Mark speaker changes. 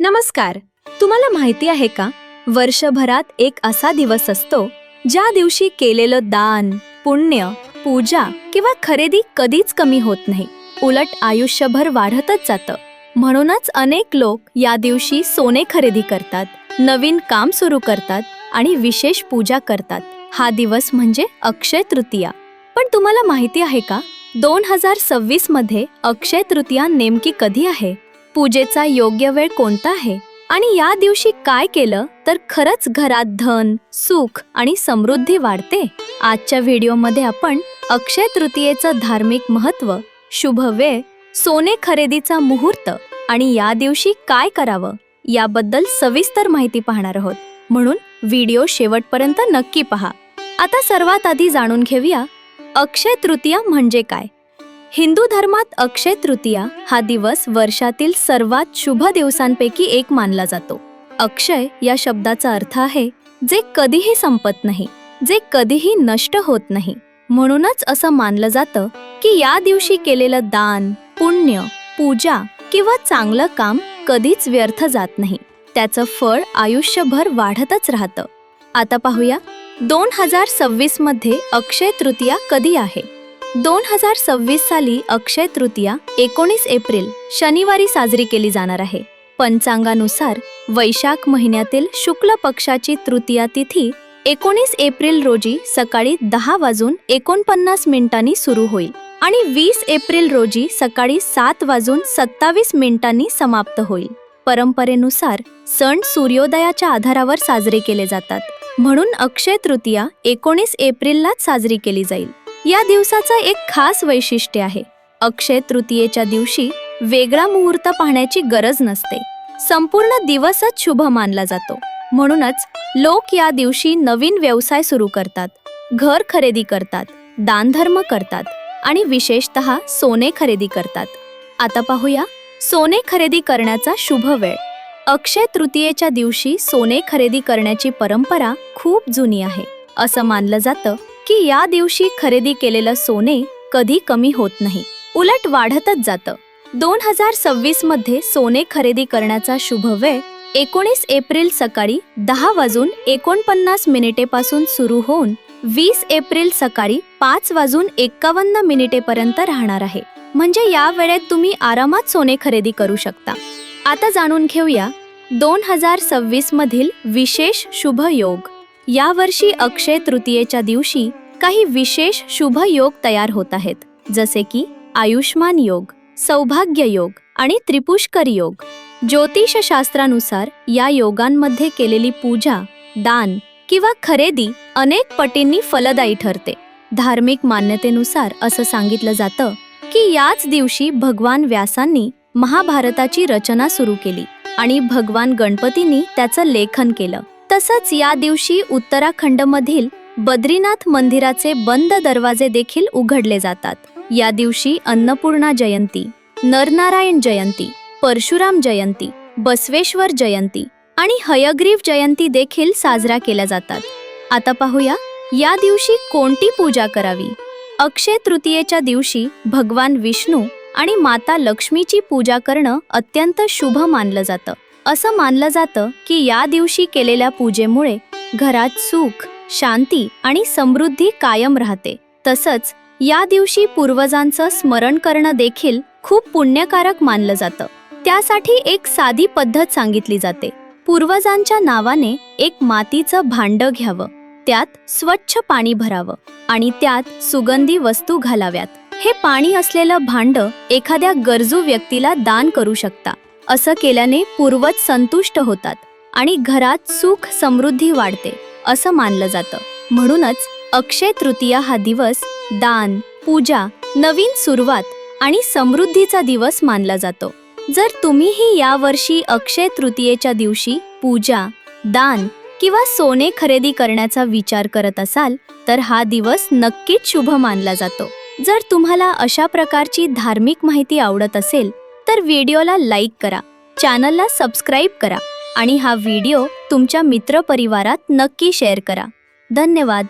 Speaker 1: नमस्कार. तुम्हाला माहिती आहे का, वर्षभरात एक असा दिवस असतो ज्या दिवशी केलेलं दान, पुण्य, पूजा किंवा खरेदी कधीच कमी होत नाही, उलट आयुष्यभर वाढतच जातं. म्हणूनच अनेक लोक या दिवशी सोने खरेदी करतात, नवीन काम सुरू करतात आणि विशेष पूजा करतात. हा दिवस म्हणजे अक्षय तृतीया. पण तुम्हाला माहिती आहे का, 2026 मध्ये अक्षय तृतीया नेमकी कधी आहे? पूजेचा योग्य वेळ कोणता आहे आणि या दिवशी काय केलं तर खरंच घरात धन, सुख आणि समृद्धी वाढते? आजच्या व्हिडिओमध्ये आपण अक्षय तृतीयेचं धार्मिक महत्त्व, शुभ वेळ, सोने खरेदीचा मुहूर्त आणि या दिवशी काय करावं याबद्दल सविस्तर माहिती पाहणार आहोत. म्हणून व्हिडिओ शेवटपर्यंत नक्की पहा. आता सर्वात आधी जाणून घेऊया, अक्षय तृतीया म्हणजे काय. हिंदू धर्मात अक्षय तृतीया हा दिवस वर्षातील सर्वात शुभ दिवसांपैकी एक मानला जातो. अक्षय या शब्दाचा अर्थ आहे जे कधीही संपत नाही, जे कधीही नष्ट होत नाही. म्हणूनच असं मानलं जातं की या दिवशी केलेलं दान, पुण्य, पूजा किंवा चांगलं काम कधीच व्यर्थ जात नाही. त्याचं फळ आयुष्यभर वाढतच राहतं. आता पाहूया 2026 मध्ये अक्षय तृतीया कधी आहे. 2026 साली अक्षय तृतीया 19 एप्रिल शनिवारी साजरी केली जाणार आहे. पंचांगानुसार वैशाख महिन्यातील शुक्ल पक्षाची तृतीया तिथी 19 एप्रिल रोजी सकाळी 10:49 सुरू होईल आणि 20 एप्रिल रोजी सकाळी 7:27 समाप्त होईल. परंपरेनुसार सण सूर्योदयाच्या आधारावर साजरे केले जातात, म्हणून अक्षय तृतीया 19 एप्रिललाच साजरी केली जाईल. या दिवसाचं एक खास वैशिष्ट्य आहे. अक्षय तृतीयेच्या दिवशी वेगळा मुहूर्त पाहण्याची गरज नसते. संपूर्ण दिवसच शुभ मानला जातो. म्हणूनच लोक या दिवशी नवीन व्यवसाय सुरू करतात, घर खरेदी करतात, दानधर्म करतात आणि विशेषतः सोने खरेदी करतात. आता पाहूया सोने खरेदी करण्याचा शुभ वेळ. अक्षय तृतीयेच्या दिवशी सोने खरेदी करण्याची परंपरा खूप जुनी आहे. असं मानलं जातं की या दिवशी खरेदी केलेलं सोने कधी कमी होत नाही, उलट वाढतच जातं. 2026 मध्ये सोने खरेदी करण्याचा शुभ वेळ 19 एप्रिल सकाळी 10:49 पासून सुरू होऊन 20 एप्रिल सकाळी 5:51 पर्यंत राहणार आहे. म्हणजे या वेळेत तुम्ही आरामात सोने खरेदी करू शकता. आता जाणून घेऊया 2026 मधील विशेष शुभ योग. यावर्षी अक्षय तृतीयेच्या दिवशी काही विशेष शुभ योग तयार होत आहेत, जसे की आयुष्मान योग, सौभाग्य योग आणि त्रिपुष्कर योग. ज्योतिषशास्त्रानुसार या योगांमध्ये केलेली पूजा, दान किंवा खरेदी अनेक पटींनी फलदायी ठरते. धार्मिक मान्यतेनुसार असं सांगितलं जातं की याच दिवशी भगवान व्यासांनी महाभारताची रचना सुरू केली आणि भगवान गणपतींनी त्याचं लेखन केलं. तसंच या दिवशी उत्तराखंडमधील बद्रीनाथ मंदिराचे बंद दरवाजे देखील उघडले जातात. या दिवशी अन्नपूर्णा जयंती, नरनारायण जयंती, परशुराम जयंती, बसवेश्वर जयंती आणि हयग्रीव जयंती देखील साजरा केल्या जातात. आता पाहूया या दिवशी कोणती पूजा करावी. अक्षय तृतीयेच्या दिवशी भगवान विष्णू आणि माता लक्ष्मीची पूजा करणं अत्यंत शुभ मानलं जातं. असं मानलं जातं की या दिवशी केलेल्या पूजेमुळे घरात सुख, शांती आणि समृद्धी कायम राहते. तसंच या दिवशी पूर्वजांचं स्मरण करणं देखील खूप पुण्यकारक मानलं जातं. त्यासाठी एक साधी पद्धत सांगितली जाते. पूर्वजांच्या नावाने एक मातीचं भांडं घ्यावं, त्यात स्वच्छ पाणी भरावं आणि त्यात सुगंधी वस्तू घालाव्यात. हे पाणी असलेलं भांडं एखाद्या गरजू व्यक्तीला दान करू शकता. असं केल्याने पूर्वज संतुष्ट होतात आणि घरात सुख समृद्धी वाढते असं मानलं जातं. म्हणूनच अक्षय तृतीया हा दिवस दान, पूजा, नवीन सुरुवात आणि समृद्धीचा दिवस मानला जातो. जर तुम्हीही यावर्षी अक्षय तृतीयेच्या दिवशी पूजा, दान किंवा सोने खरेदी करण्याचा विचार करत असाल तर हा दिवस नक्कीच शुभ मानला जातो. जर तुम्हाला अशा प्रकारची धार्मिक माहिती आवडत असेल तर व्हिडिओला लाईक करा, चॅनलला सबस्क्राईब करा आणि हा व्हिडिओ तुमच्या मित्रपरिवारात नक्की शेअर करा. धन्यवाद.